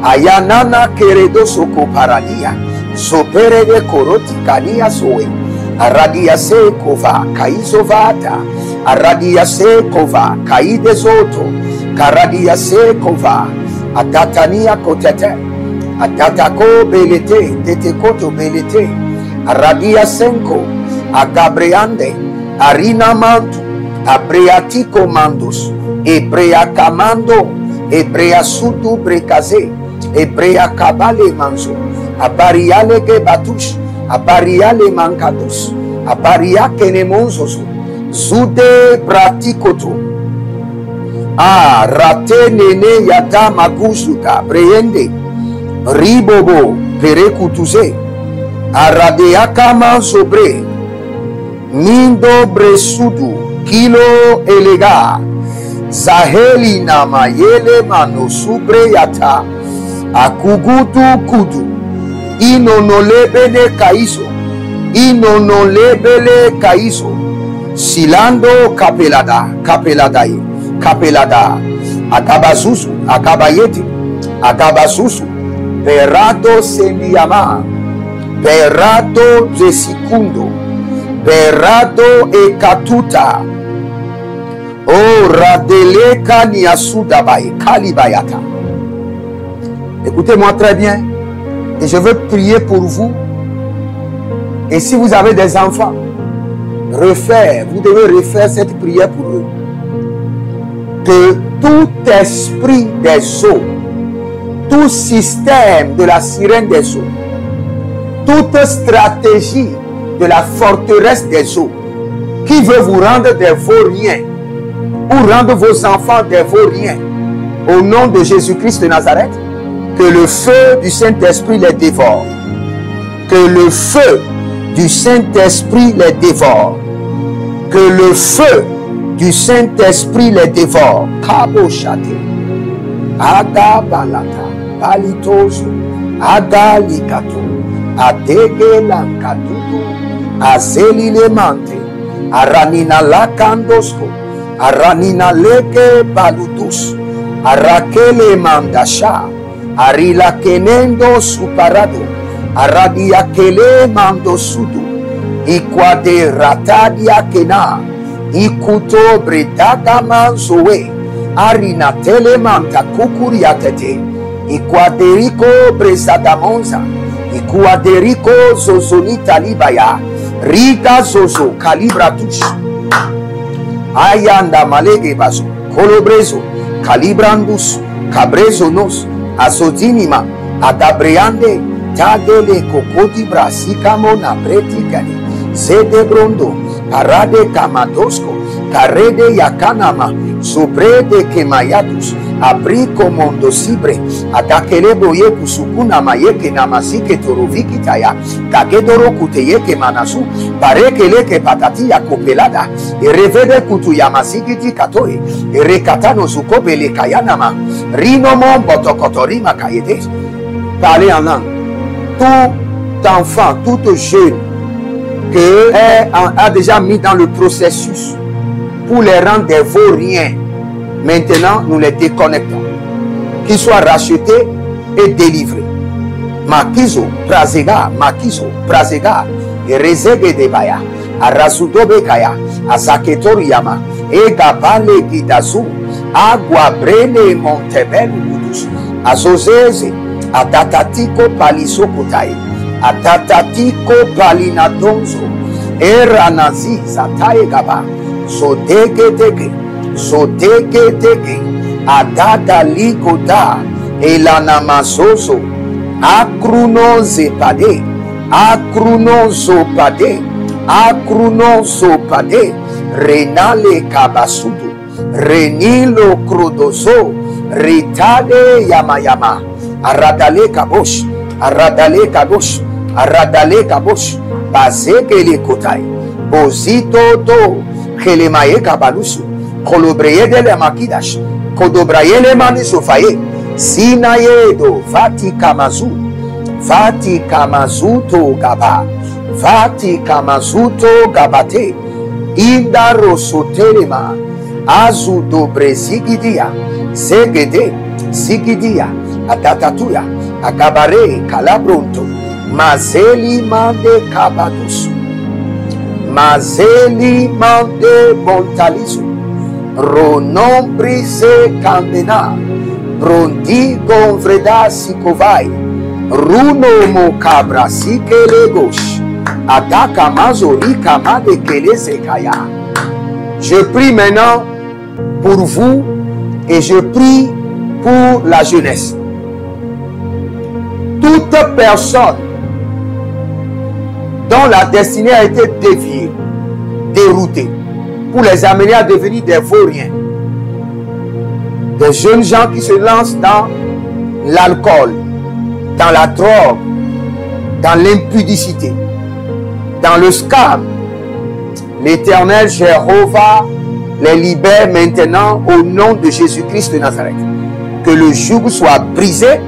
[SPEAKER 1] Ayanana Keredo Soko Paralia, Sopere de Koroti Kania Soe, Aradia Sekova, Kaizovata, Aradia Sekova, Kaide Zoto, Karadia Sekova, Atatania Kotete, Atatako Belete, Tetekoto Belete, Aradia Senko, Agabriande, Arina Mantu, Abreatico Mandos, Ebrea Camando, Ebrea Sutu Brecaze, Ebrea Kabale Manzo, Abariale Gebatush, Abariale Mancatus, Abaria Kenemonzoso, Zude Pratikoto, Rate Nene Yata Magusuta, Breyende, Ribobo, Perekutuze, Aradeaka Manzobre, Mindo Bresudu, Kilo Elega, Zaheli Namayele Mano Subreyata, Akugutu Kudu, Inonolebele Kaiso, Inonolebele Kaiso, Silando Kapelada, Kapeladae, Kapelada, Akabazuzu, Akabayeti, Akabasusu, Perado Sendiama, Perado Zesikundo, Perado Ekatuta, O Radeleka Niasudabai, Kalibayata. Écoutez-moi très bien. Et je veux prier pour vous. Et si vous avez des enfants, vous devez refaire cette prière pour eux. Que tout esprit des eaux, tout système de la sirène des eaux, toute stratégie de la forteresse des eaux, qui veut vous rendre des vauriens, ou rendre vos enfants des vauriens, au nom de Jésus-Christ de Nazareth, que le feu du Saint-Esprit les dévore. Que le feu du Saint-Esprit les dévore. Que le feu du Saint-Esprit les dévore. Kaboshate, Agabalata, Palitoso, Agalikato, Adegelankatutu, Azelilemante, Aranina Lakandosko, Aranina Leke Balutus, Arakele Mandasha, Arila Kenendo Suparado, Aradia Kele Mando Sudu, Ikwade Ratadia Kena, Ikuto Bredada Manzoe, Arina Telemanta Kukuriatete, Ikwaderiko Brezadamonza, Ikwaderiko Zozonita Libaya, Riga Zozo Calibratush, Ayanda Malege Bazo, Colobrezo, Calibrandus, Cabrezonos, Azodinima, Adabriande, Tagele Kokoti Brasikamona Preticani, Zede Brondo, Arade Kamadosko, Karede yakanama. Sobrede kemayatus. Abriko mondo sibre. Atakele boye kusukuna mayeke namasike toroviki taya. Kagedoro kuteyeke manasu. Parekele ke patati ya kopelada. Erevede kutu yamasikiti katoe. Erekatano sukobele kayanama. Rinomo botokotorima kayete. Parlez en langue. Tout enfant, tout jeune que a déjà mis dans le processus pour les rendre des vauriens, maintenant nous les déconnectons. Qu'ils soient rachetés et délivrés. Makizo, Prazega, et Rezege de Baya, Arasudobe Kaya, Azaketoriyama, Egabale Gidazu, Aguabrene Montebel Budus, Azozeze, Atatatiko Palisokotai, Atatatiko Palinadonzo, Eranazi Zataegaba, Zodege, Adada Ligoda, Elanamasozo, Akruno Zepade, Akruno Zopade, Renale Kabasudu, Renilo Krodozo, Ritade Yamayama, Aradale Kabosh, Bazekele Kotai, Bozito Do, Kelemaye Kabalusu, Kolobreye de la Makidash, Kodobrayele Manisofaye, Sinayedo, Vati Kamazuto Gaba, Vati Kamazuto Gabate, Indaro Sotelema, Azudo Brezigidia, Zigidia, Atatatuya, Akabare, Calabronto, Mazeli Mande Kabadus, Mazeli Mande Montalisu, Ronombrise Candena, Brondi Gonvreda Sikovai, Runo Mokabra Sikelegos, Ataka Mazori Kamade Kelezekaya. Je prie maintenant pour vous et je prie pour la jeunesse. Toute personne dont la destinée a été déviée, déroutée, pour les amener à devenir des vauriens, des jeunes gens qui se lancent dans l'alcool, dans la drogue, dans l'impudicité, dans le scam. L'Éternel Jéhovah les libère maintenant au nom de Jésus-Christ de Nazareth. Que le joug soit brisé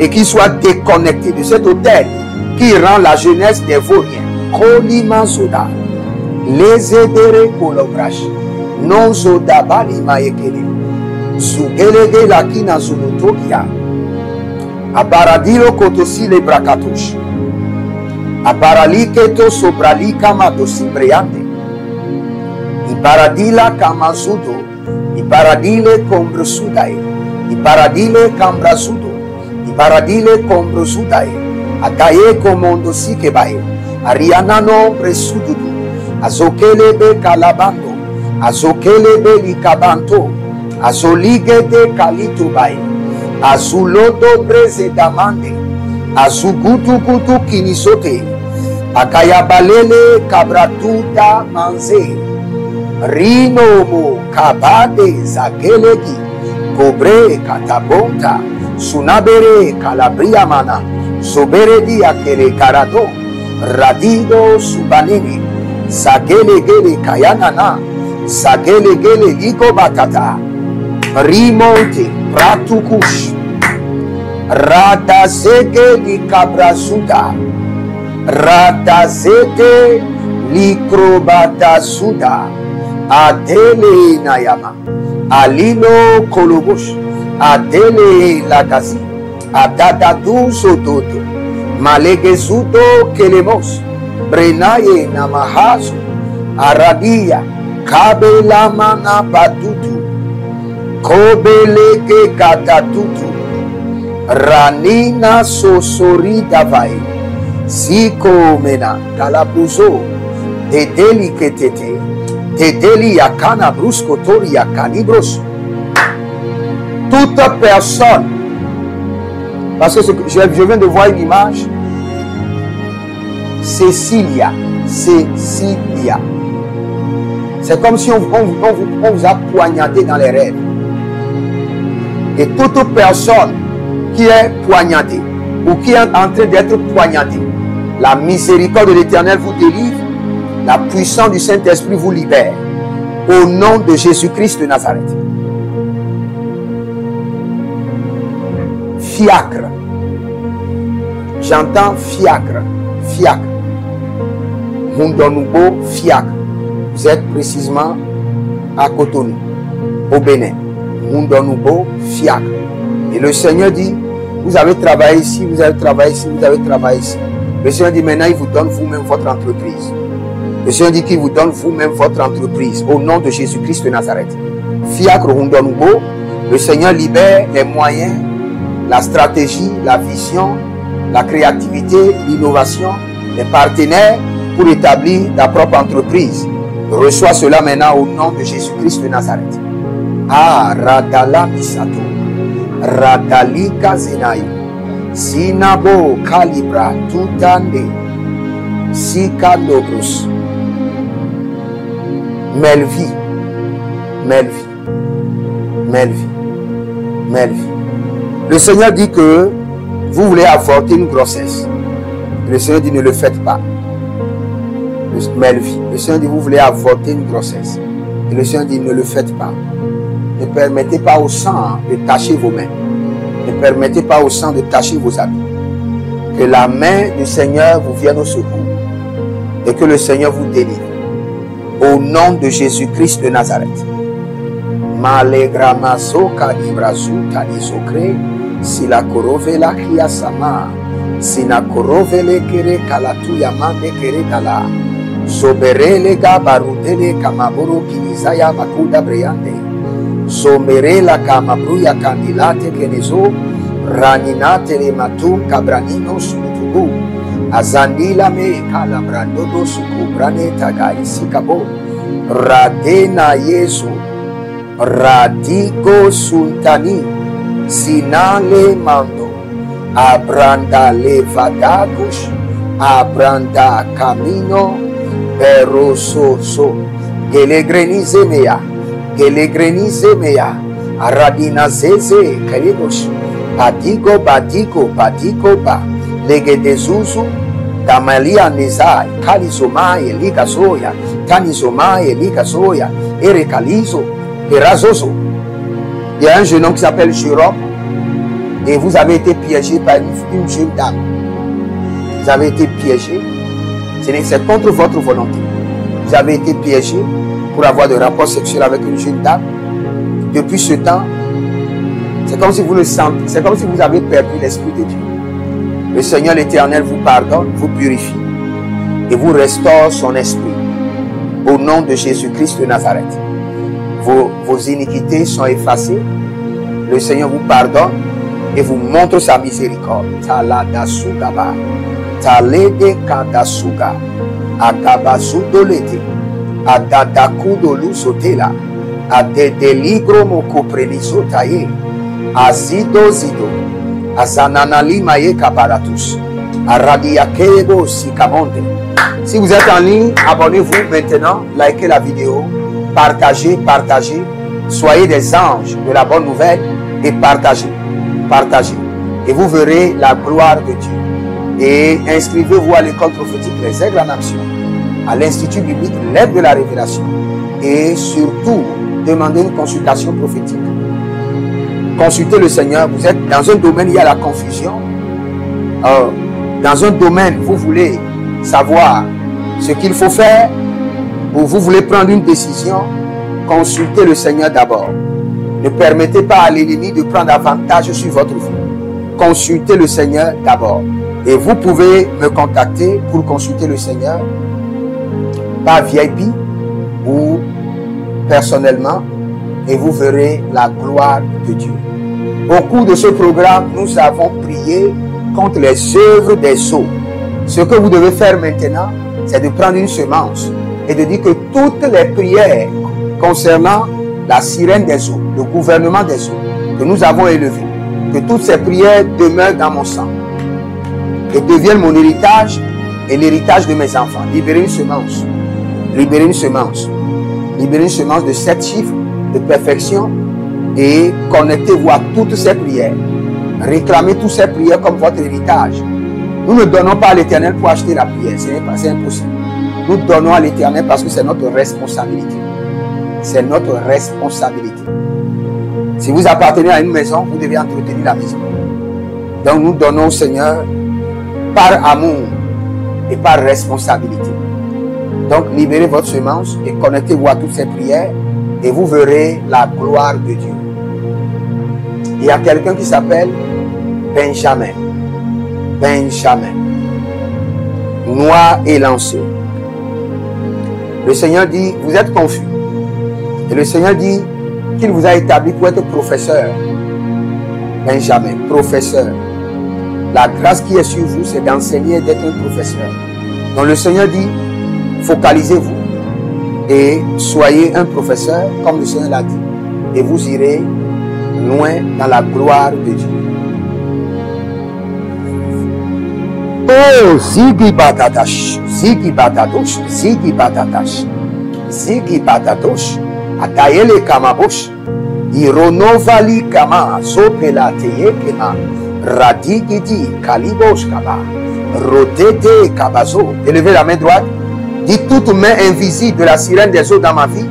[SPEAKER 1] et qu'il soit déconnecté de cet autel qui rend la jeunesse des vauriens. Kolima Zoda, les aider kolobrash, non Zoda balima ekele, Zugelege lakina zunotokia, Abaradilo kotosi le brakatush, Abaraliketo sobralika matosimbreante, Ibaradila kamazudo, Ibaradile kombrosudae, Ibaradile kambrasudo, Ibaradile kombrosudae, Ataye komondo sikebae, Ariana no presududu, Azokele be kalabando, Azokele be likabanto, Azolige de kalito bae, Azulodo breze damande, Azugutu kutu kinisote, Akayabalele kabratuda manze, Rinomo kabade zakelegi, Kobre katabonta, Sunabere kalabria mana, Soberedi akere karado, Radido subanini, Zagelegele kayanana, Zagelegele ligo batata, Rimonte pratukush, Radazege li kabrasuda, Radazete likrobadasuda, Adele nayama, Alino kolobush, Adele lagazi, Adadadu sototo, Malegezudo kelemos, Brenaye namahazu, Aradia, Kabela mana batutu, Kobeleke katatutu, Ranina sosori davai, Ziko mena kalabuzo, Dedeli ketete, Dedeli yakana brusco tori yakanibros. Toute personne, parce que je viens de voir une image, Cécilia, C'est comme si on vous a poignardé dans les rêves. Et toute personne qui est poignardée ou qui est en train d'être poignardée, la miséricorde de l'Éternel vous délivre, la puissance du Saint-Esprit vous libère. Au nom de Jésus-Christ de Nazareth. Fiacre. J'entends fiacre. Fiacre. Mundonoubo, fiacre. Vous êtes précisément à Cotonou, au Bénin. Mundonoubo, fiacre. Et le Seigneur dit, vous avez travaillé ici, vous avez travaillé ici, vous avez travaillé ici. Le Seigneur dit, maintenant il vous donne vous-même votre entreprise. Le Seigneur dit qu'il vous donne vous-même votre entreprise au nom de Jésus-Christ de Nazareth. Fiacre Mundonoubo, le Seigneur libère les moyens, la stratégie, la vision, la créativité, l'innovation, les partenaires pour établir ta propre entreprise. Reçois cela maintenant au nom de Jésus-Christ de Nazareth. Ah, Radala Misato, Radali Kazenaï, Sinabo Kalibra, Tutande, Sikandobros, Melvi, Melvi, Melvi, Melvi. Le Seigneur dit que vous voulez avorter une grossesse. Le Seigneur dit ne le faites pas. Melvi. Le Seigneur dit vous voulez avorter une grossesse. Et le Seigneur dit ne le faites pas. Ne permettez pas au sang de tacher vos mains. Ne permettez pas au sang de tacher vos habits. Que la main du Seigneur vous vienne au secours. Et que le Seigneur vous délivre. Au nom de Jésus-Christ de Nazareth. Malegramaso kalibrazu talisokre. Si la korovela kiasama, si na korovele kere kalatu yamande kere kala, soberele gabarudele kamaburu kilizaya makuda breyande, somerela kamabruya kandilate kenezo, raninate le matum kabranino sutubu, azandila me kalabrandodo sukubrane tagai sikabo, radena yesu, radiko suntani, Sinale mando, abranda levadagus, abranda camino, peroso so, gelegrenize mea, aradina zeze, queridos, patico, ba, legedezuzu, tamalia nezai, calizomai, ligazoya, tanizomai, ligazoya, erecalizo, erazozo. Il y a un jeune homme qui s'appelle Jérôme et vous avez été piégé par une jeune dame. Vous avez été piégé. C'est contre votre volonté. Vous avez été piégé pour avoir des rapports sexuels avec une jeune dame. Depuis ce temps, c'est comme si vous le sentez. C'est comme si vous avez perdu l'Esprit de Dieu. Le Seigneur l'Éternel vous pardonne, vous purifie et vous restaure son esprit. Au nom de Jésus-Christ de Nazareth. Vos iniquités sont effacées. Le Seigneur vous pardonne et vous montre sa miséricorde. Taladasugaba, talede kadasuga, akabasudolete, adadakudolu sotela, adedeligro mokopreniso taye, azido zido, azananali maye kabaratus, aradiakebo sikamonde. Si vous êtes en ligne, abonnez-vous maintenant, likez la vidéo. Partagez. Soyez des anges de la bonne nouvelle et partagez. Et vous verrez la gloire de Dieu. Et inscrivez-vous à l'école prophétique Les Aigles en Action, à l'Institut biblique L'Aide de la Révélation. Et surtout, demandez une consultation prophétique. Consultez le Seigneur. Vous êtes dans un domaine, il y a la confusion. Dans un domaine, vous voulez savoir ce qu'il faut faire, ou vous voulez prendre une décision, consultez le Seigneur d'abord. Ne permettez pas à l'ennemi de prendre avantage sur votre vie. Consultez le Seigneur d'abord. Et vous pouvez me contacter pour consulter le Seigneur par VIP ou personnellement et vous verrez la gloire de Dieu. Au cours de ce programme, nous avons prié contre les œuvres des sceaux. Ce que vous devez faire maintenant, c'est de prendre une semence et de dire que toutes les prières concernant la sirène des eaux, le gouvernement des eaux que nous avons élevé, que toutes ces prières demeurent dans mon sang et deviennent mon héritage et l'héritage de mes enfants. Libérez une semence. Libérez une semence. Libérez une semence de 7 chiffres de perfection et connectez-vous à toutes ces prières. Réclamez toutes ces prières comme votre héritage. Nous ne donnons pas à l'Éternel pour acheter la prière, c'est impossible. Nous donnons à l'Éternel parce que c'est notre responsabilité. C'est notre responsabilité. Si vous appartenez à une maison, vous devez entretenir la maison. Donc nous donnons au Seigneur par amour et par responsabilité. Donc libérez votre semence et connectez-vous à toutes ces prières et vous verrez la gloire de Dieu. Il y a quelqu'un qui s'appelle Benjamin. Benjamin. Noir et lancé. Le Seigneur dit, vous êtes confus. Et le Seigneur dit qu'il vous a établi pour être professeur. Benjamin, professeur. La grâce qui est sur vous, c'est d'enseigner et d'être un professeur. Donc le Seigneur dit, focalisez-vous et soyez un professeur, comme le Seigneur l'a dit. Et vous irez loin dans la gloire de Dieu. Oh, Zigi Batatash, Zigi Batatosh, Zigi Batatash, Zigi Batatosh, Atayele Kamabosh, Ironovali Kama, Sopela Teyekema, Radigidi, Kalibosh Kaba, Rotete Kabazo. Élevez la main droite. Dites toute main invisible de la sirène des eaux dans ma vie,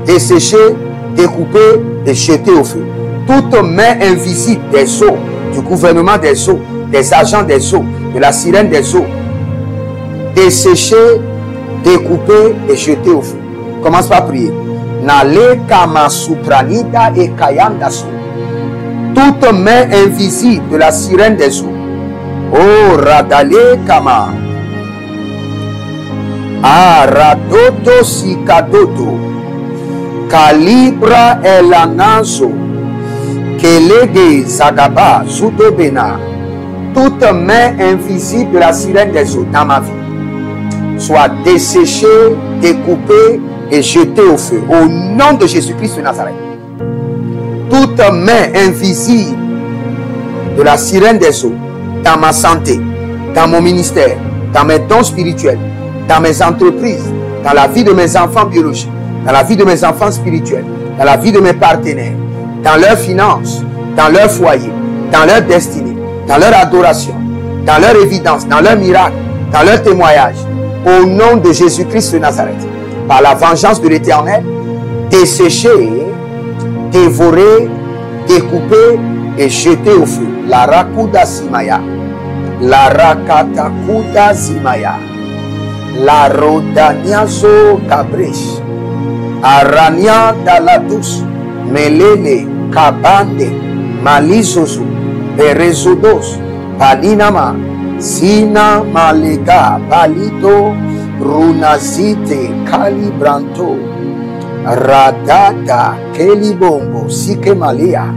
[SPEAKER 1] desséchée, découpée et jetée au feu. Toute main invisible des eaux, du gouvernement des eaux, des agents des eaux, de la sirène des eaux, desséchée, découpée et jetée au feu. Commence par prier. Nale kama supranida et kayandaso. Toute main invisible de la sirène des eaux. Oh radale kama. Aradodo sikadodo. Calibra elanazo. Kelege zagaba zudobena. Toute main invisible de la sirène des eaux dans ma vie soit desséchée, découpée et jetée au feu. Au nom de Jésus-Christ de Nazareth. Toute main invisible de la sirène des eaux dans ma santé, dans mon ministère, dans mes dons spirituels, dans mes entreprises, dans la vie de mes enfants biologiques, dans la vie de mes enfants spirituels, dans la vie de mes partenaires, dans leurs finances, dans leur foyer, dans leur destinée, dans leur adoration, dans leur évidence, dans leur miracle, dans leur témoignage, au nom de Jésus-Christ de Nazareth, par la vengeance de l'Éternel, desséché, dévoré, découpé et jeté au feu. La rakuda simaya, la rakatakuda simaya, la rodaniazo kabresh, arania daladus, melele kabande, malizozu, Berezodos, Palinama, Sina Malega, Palito, Runazite, Calibranto, Radada, Kelibombo, Sikemalia,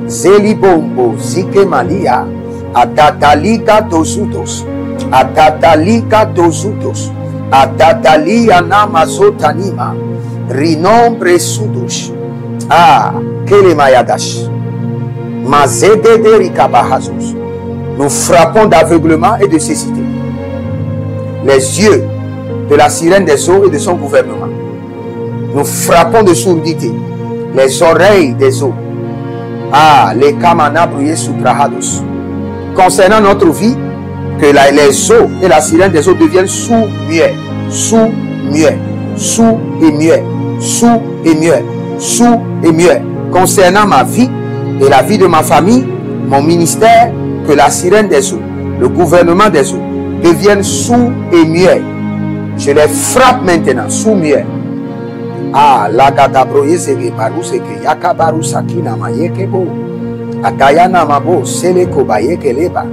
[SPEAKER 1] Zelibombo, Sikemalia, Atatalika Dosutos, Atatalika Dosutos, Atatalia Namazotanima, Rinombre Sudos, Kelemayadash. Nous frappons d'aveuglement et de cécité les yeux de la sirène des eaux et de son gouvernement. Nous frappons de surdité les oreilles des eaux. Les kamana brouillés sous prahados. Concernant notre vie, que les eaux et la sirène des eaux deviennent sous-muets, sous-muets, sous et muets, sous et muets, sous et muets. Concernant ma vie et la vie de ma famille, mon ministère, que la sirène des eaux, le gouvernement des eaux deviennent sous et muets. Je les frappe maintenant, sous muets. La gadabroye sege baru sege yakabaru sakina mayekebo atayana mabo sele kobayeke leba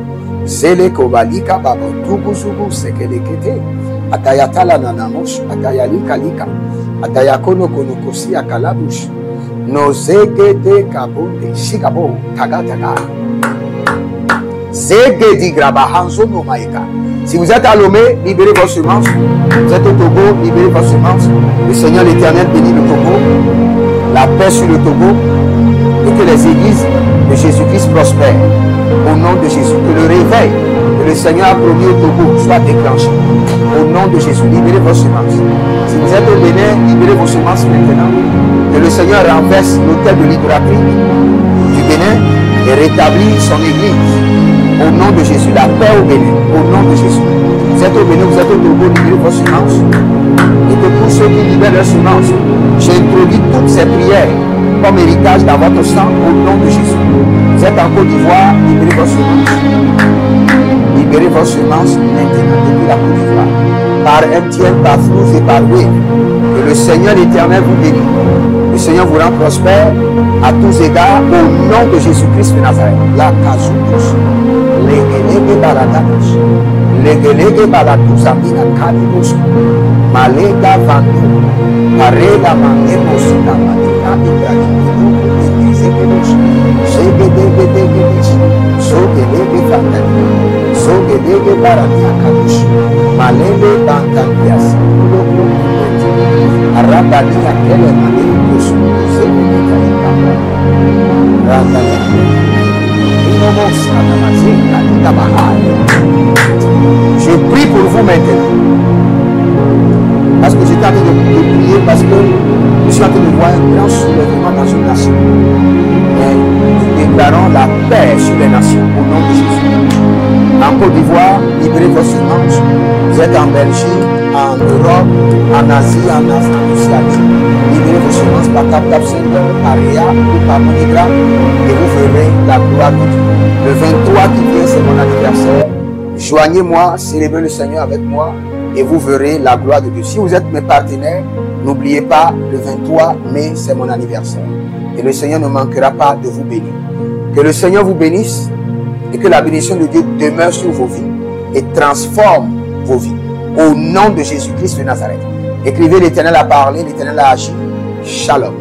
[SPEAKER 1] sele kobalika babo tukusubu sekelekete atayatala nanamosh atayalika lika atayakono konokosi akalabush no zegede kabonde shikabo taga zegedi grabahanzo no maika. Si vous êtes à Lomé, libérez vos semences. Vous êtes au Togo, libérez vos semences. Le Seigneur l'Éternel bénit le Togo. La paix sur le Togo. Et que les églises de Jésus-Christ prospère. Au nom de Jésus, que le réveil que le Seigneur a promis au Togo soit déclenché. Au nom de Jésus, libérez vos semences. Si vous êtes au Bénin, libérez vos semences maintenant. Que le Seigneur renverse l'autel de l'idolâtrie du Bénin et rétablit son église. Au nom de Jésus, la paix au Bénin. Au nom de Jésus. Vous êtes au Bénin, vous êtes au Togo, libérez vos semences. Et que pour ceux qui libèrent leurs semences, j'introduis toutes ces prières comme héritage dans votre sang au nom de Jésus. Vous êtes en Côte d'Ivoire, libérez vos semences. Libérez vos semences maintenant depuis la Côte d'Ivoire. Par MTN, par Flouze et par Wave. Que le Seigneur l'Éternel vous bénisse. Le Seigneur vous rend prospère à tous égards au nom de Jésus-Christ de Nazareth. La Kazoutos. Legelege Baladanos. Legelege Balados Amina Kadibos. Malega Vandu. Parega Manemos Namadina Ibrahim. Ezekielus. Segedegedegedis. Sogelege Vandani. Sogelege Barania Kadush. Malele Bantandias. Arabania Kele Manibus. Segedegedegedis. Randania. Je prie pour vous maintenant. Parce que j'étais en train de prier, parce que je suis en train de voir un grand soulèvement dans une nation. Mais nous déclarons la paix sur les nations au nom de Jésus. En Côte d'Ivoire, libérez vos semences. Vous êtes en Belgique, en Europe, en Asie, en Océanie. Libérez vos semences par Tap Seigneur, par Ria ou par Monogram et vous verrez la gloire de Dieu. Le 23 qui vient, c'est mon anniversaire. Joignez-moi, célébrez le Seigneur avec moi et vous verrez la gloire de Dieu. Si vous êtes mes partenaires, n'oubliez pas, le 23 mai, c'est mon anniversaire. Et le Seigneur ne manquera pas de vous bénir. Que le Seigneur vous bénisse et que la bénédiction de Dieu demeure sur vos vies et transforme vos vies. Au nom de Jésus-Christ de Nazareth. Écrivez, l'Éternel a parlé, l'Éternel a agi. Shalom.